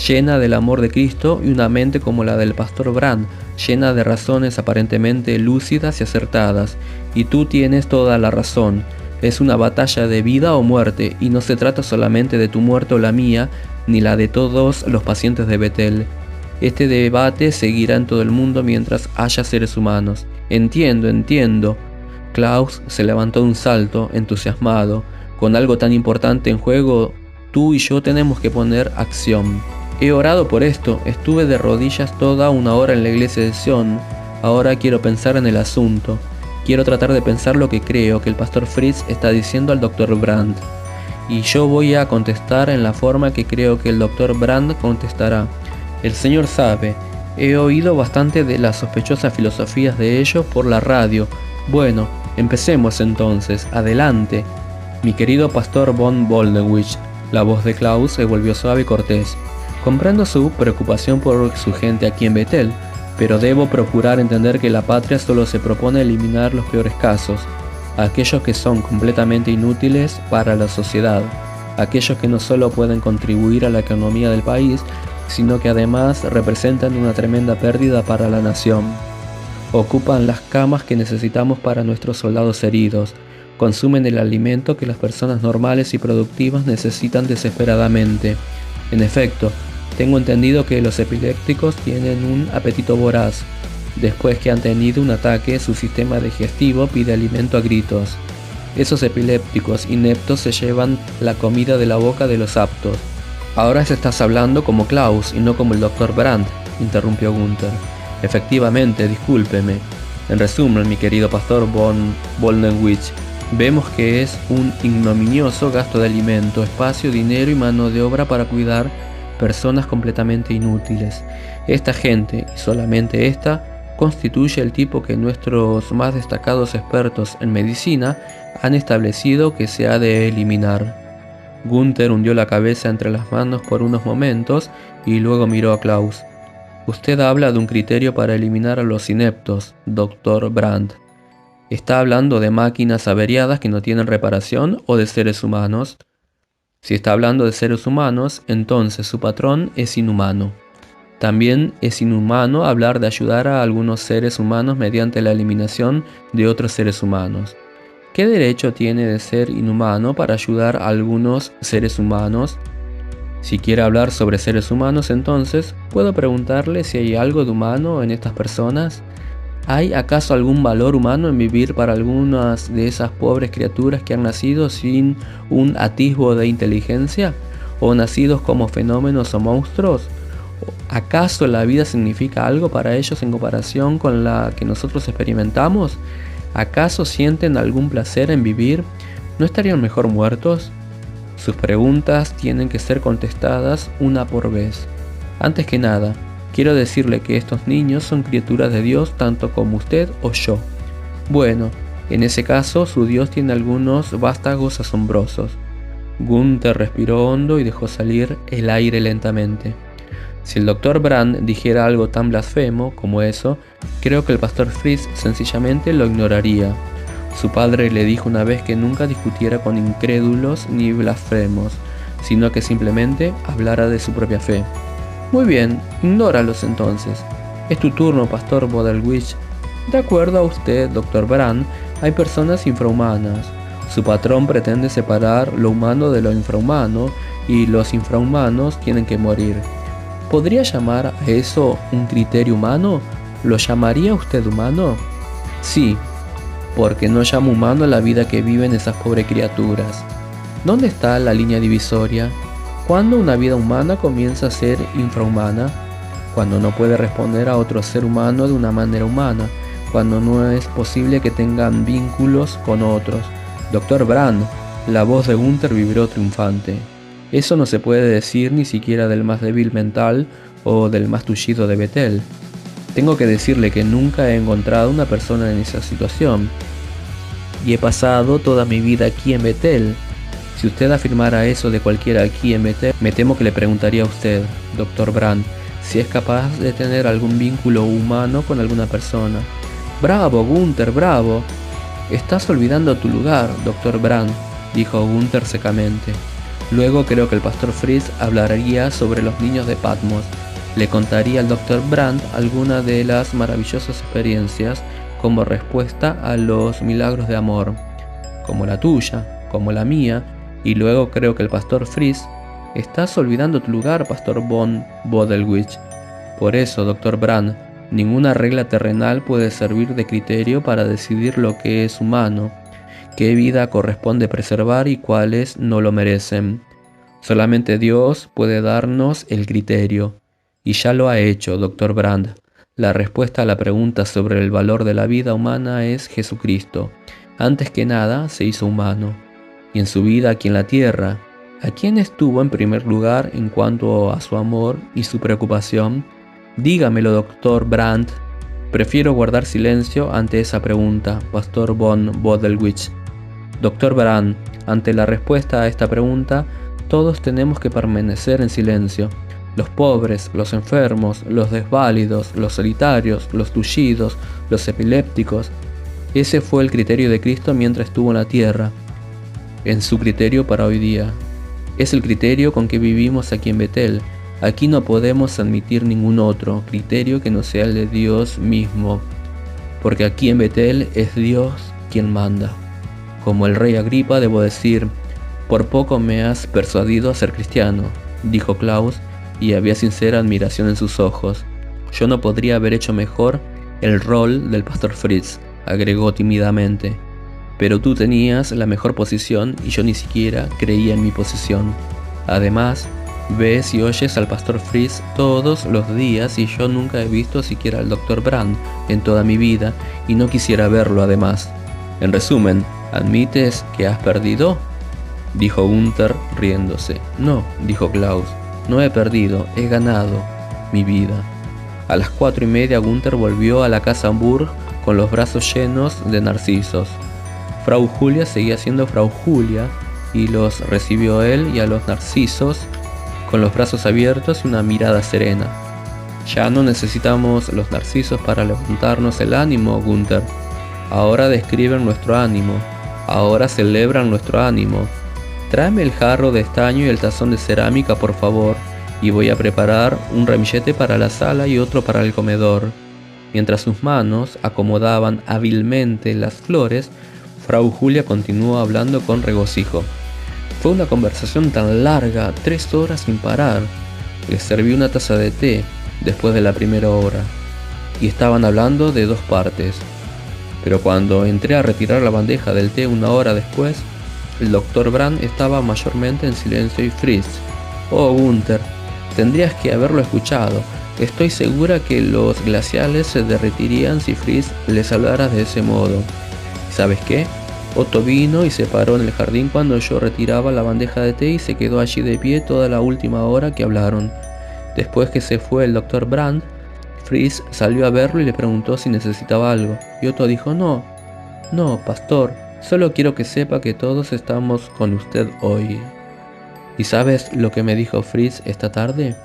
llena del amor de Cristo, y una mente como la del pastor Brand, llena de razones aparentemente lúcidas y acertadas. Y tú tienes toda la razón. Es una batalla de vida o muerte, y no se trata solamente de tu muerte o la mía, ni la de todos los pacientes de Bethel. Este debate seguirá en todo el mundo mientras haya seres humanos. Entiendo. Klaus se levantó de un salto, entusiasmado. Con algo tan importante en juego, tú y yo tenemos que poner acción. He orado por esto, estuve de rodillas toda una hora en la iglesia de Sion. Ahora quiero pensar en el asunto. Quiero tratar de pensar lo que creo que el pastor Fritz está diciendo al Dr. Brandt. Y yo voy a contestar en la forma que creo que el Dr. Brandt contestará. El Señor sabe, he oído bastante de las sospechosas filosofías de ellos por la radio. Bueno, empecemos entonces, adelante. Mi querido pastor von Boldenwich. La voz de Klaus se volvió suave y cortés. Comprendo su preocupación por su gente aquí en Bethel, pero debo procurar entender que la patria solo se propone eliminar los peores casos, aquellos que son completamente inútiles para la sociedad, aquellos que no solo pueden contribuir a la economía del país, sino que además representan una tremenda pérdida para la nación. Ocupan las camas que necesitamos para nuestros soldados heridos, consumen el alimento que las personas normales y productivas necesitan desesperadamente. En efecto, tengo entendido que los epilépticos tienen un apetito voraz. Después que han tenido un ataque, su sistema digestivo pide alimento a gritos. Esos epilépticos ineptos se llevan la comida de la boca de los aptos. Ahora estás hablando como Klaus y no como el Dr. Brandt, interrumpió Gunther. Efectivamente, discúlpeme. En resumen, mi querido pastor von Boldenwich, vemos que es un ignominioso gasto de alimento, espacio, dinero y mano de obra para cuidar personas completamente inútiles. Esta gente, y solamente esta, constituye el tipo que nuestros más destacados expertos en medicina han establecido que se ha de eliminar. Gunther hundió la cabeza entre las manos por unos momentos y luego miró a Klaus. Usted habla de un criterio para eliminar a los ineptos, Dr. Brandt. ¿Está hablando de máquinas averiadas que no tienen reparación o de seres humanos? Si está hablando de seres humanos, entonces su patrón es inhumano. También es inhumano hablar de ayudar a algunos seres humanos mediante la eliminación de otros seres humanos. ¿Qué derecho tiene de ser inhumano para ayudar a algunos seres humanos? Si quiere hablar sobre seres humanos, entonces, ¿puedo preguntarle si hay algo de humano en estas personas? ¿Hay acaso algún valor humano en vivir para algunas de esas pobres criaturas que han nacido sin un atisbo de inteligencia? ¿O nacidos como fenómenos o monstruos? ¿Acaso la vida significa algo para ellos en comparación con la que nosotros experimentamos? ¿Acaso sienten algún placer en vivir? ¿No estarían mejor muertos? Sus preguntas tienen que ser contestadas una por vez. Antes que nada, quiero decirle que estos niños son criaturas de Dios tanto como usted o yo. Bueno, en ese caso su Dios tiene algunos vástagos asombrosos. Gunther respiró hondo y dejó salir el aire lentamente. Si el Dr. Brandt dijera algo tan blasfemo como eso, creo que el pastor Fritz sencillamente lo ignoraría. Su padre le dijo una vez que nunca discutiera con incrédulos ni blasfemos, sino que simplemente hablara de su propia fe. Muy bien, ignóralos entonces. Es tu turno, pastor Boldenwich. De acuerdo a usted, Dr. Brandt, hay personas infrahumanas. Su patrón pretende separar lo humano de lo infrahumano y los infrahumanos tienen que morir. ¿Podría llamar a eso un criterio humano? ¿Lo llamaría usted humano? Sí, porque no llamo humano a la vida que viven esas pobres criaturas. ¿Dónde está la línea divisoria? ¿Cuándo una vida humana comienza a ser infrahumana? cuando no puede responder a otro ser humano de una manera humana, cuando no es posible que tengan vínculos con otros. Dr. Brand, la voz de Gunther vibró triunfante. Eso no se puede decir ni siquiera del más débil mental o del más tullido de Bethel. Tengo que decirle que nunca he encontrado una persona en esa situación. Y he pasado toda mi vida aquí en Bethel. Si usted afirmara eso de cualquiera aquí en Bethel, me temo que le preguntaría a usted, Dr. Brand, si es capaz de tener algún vínculo humano con alguna persona. ¡Bravo, Gunther, bravo! Estás olvidando tu lugar, Dr. Brand, dijo Gunther secamente. Luego creo que el pastor Fritz hablaría sobre los niños de Patmos. Le contaría al Dr. Brand alguna de las maravillosas experiencias como respuesta a los milagros de amor, como la tuya, como la mía, y luego creo que el pastor Fritz. Estás olvidando tu lugar, pastor von Bodelwich. Por eso, Dr. Brand, ninguna regla terrenal puede servir de criterio para decidir lo que es humano, qué vida corresponde preservar y cuáles no lo merecen. Solamente Dios puede darnos el criterio, y ya lo ha hecho, Dr. Brand. La respuesta a la pregunta sobre el valor de la vida humana es Jesucristo. Antes que nada, se hizo humano. Y en su vida aquí en la tierra, ¿a quién estuvo en primer lugar en cuanto a su amor y su preocupación? Dígamelo, Dr. Brand. Prefiero guardar silencio ante esa pregunta, pastor von Bodelwich. Dr. Brand, ante la respuesta a esta pregunta, todos tenemos que permanecer en silencio. Los pobres, los enfermos, los desválidos, los solitarios, los tullidos, los epilépticos. Ese fue el criterio de Cristo mientras estuvo en la tierra. En su criterio para hoy día. Es el criterio con que vivimos aquí en Bethel. Aquí no podemos admitir ningún otro criterio que no sea el de Dios mismo. Porque aquí en Bethel es Dios quien manda. Como el rey Agripa debo decir, por poco me has persuadido a ser cristiano, dijo Klaus, y había sincera admiración en sus ojos. Yo no podría haber hecho mejor el rol del pastor Fritz, agregó tímidamente. Pero tú tenías la mejor posición y yo ni siquiera creía en mi posición. Además, ves y oyes al pastor Fritz todos los días y yo nunca he visto siquiera al Dr. Brand en toda mi vida y no quisiera verlo además. En resumen, ¿admites que has perdido?, dijo Gunther riéndose. No, dijo Klaus, no he perdido, he ganado mi vida. A las 4:30 Gunther volvió a la casa Burg con los brazos llenos de narcisos. Frau Julia seguía siendo Frau Julia y los recibió él y a los narcisos con los brazos abiertos y una mirada serena. Ya no necesitamos los narcisos para levantarnos el ánimo, Gunther. Ahora describen nuestro ánimo, ahora celebran nuestro ánimo. Tráeme el jarro de estaño y el tazón de cerámica, por favor, y voy a preparar un ramillete para la sala y otro para el comedor. Mientras sus manos acomodaban hábilmente las flores, Frau Julia continuó hablando con regocijo. Fue una conversación tan larga, 3 horas sin parar. Les serví una taza de té después de la primera hora, y estaban hablando de 2 partes. Pero cuando entré a retirar la bandeja del té 1 hora después, el Dr. Brand estaba mayormente en silencio y Fritz. Oh, Gunther, tendrías que haberlo escuchado. Estoy segura que los glaciales se derretirían si Fritz les hablara de ese modo. ¿Sabes qué? Otto vino y se paró en el jardín cuando yo retiraba la bandeja de té y se quedó allí de pie toda la última hora que hablaron. Después que se fue el Dr. Brand, Fritz salió a verlo y le preguntó si necesitaba algo. Y Otto dijo, no, pastor, solo quiero que sepa que todos estamos con usted hoy. ¿Y sabes lo que me dijo Fritz esta tarde?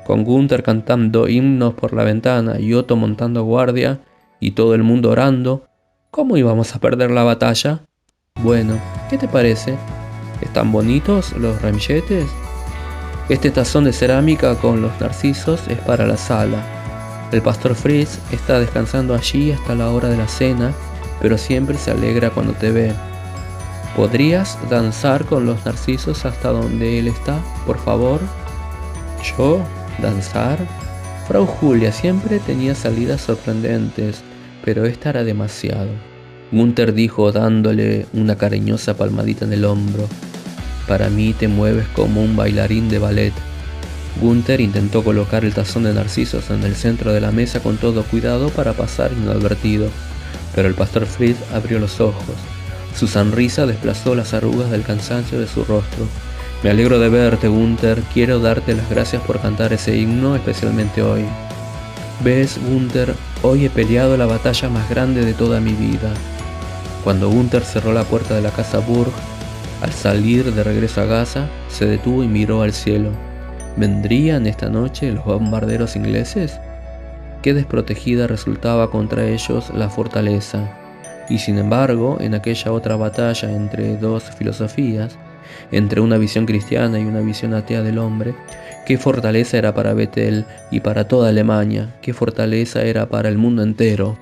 Con Gunther cantando himnos por la ventana y Otto montando guardia y todo el mundo orando, ¿cómo íbamos a perder la batalla? Bueno, ¿qué te parece? ¿Están bonitos los ramilletes? Este tazón de cerámica con los narcisos es para la sala. El pastor Fritz está descansando allí hasta la hora de la cena, pero siempre se alegra cuando te ve. ¿Podrías danzar con los narcisos hasta donde él está, por favor? ¿Yo? ¿Danzar? Frau Julia siempre tenía salidas sorprendentes, pero esta era demasiado. Gunther dijo dándole una cariñosa palmadita en el hombro. Para mí te mueves como un bailarín de ballet. Gunther intentó colocar el tazón de narcisos en el centro de la mesa con todo cuidado para pasar inadvertido, pero el pastor Fritz abrió los ojos. Su sonrisa desplazó las arrugas del cansancio de su rostro. Me alegro de verte, Gunther. Quiero darte las gracias por cantar ese himno, especialmente hoy. Ves, Gunther, hoy he peleado la batalla más grande de toda mi vida. Cuando Gunther cerró la puerta de la casa Burg, al salir de regreso a Gaza, se detuvo y miró al cielo. ¿Vendrían esta noche los bombarderos ingleses? Qué desprotegida resultaba contra ellos la fortaleza. Y sin embargo, en aquella otra batalla entre dos filosofías, entre una visión cristiana y una visión atea del hombre, qué fortaleza era para Bethel y para toda Alemania, qué fortaleza era para el mundo entero.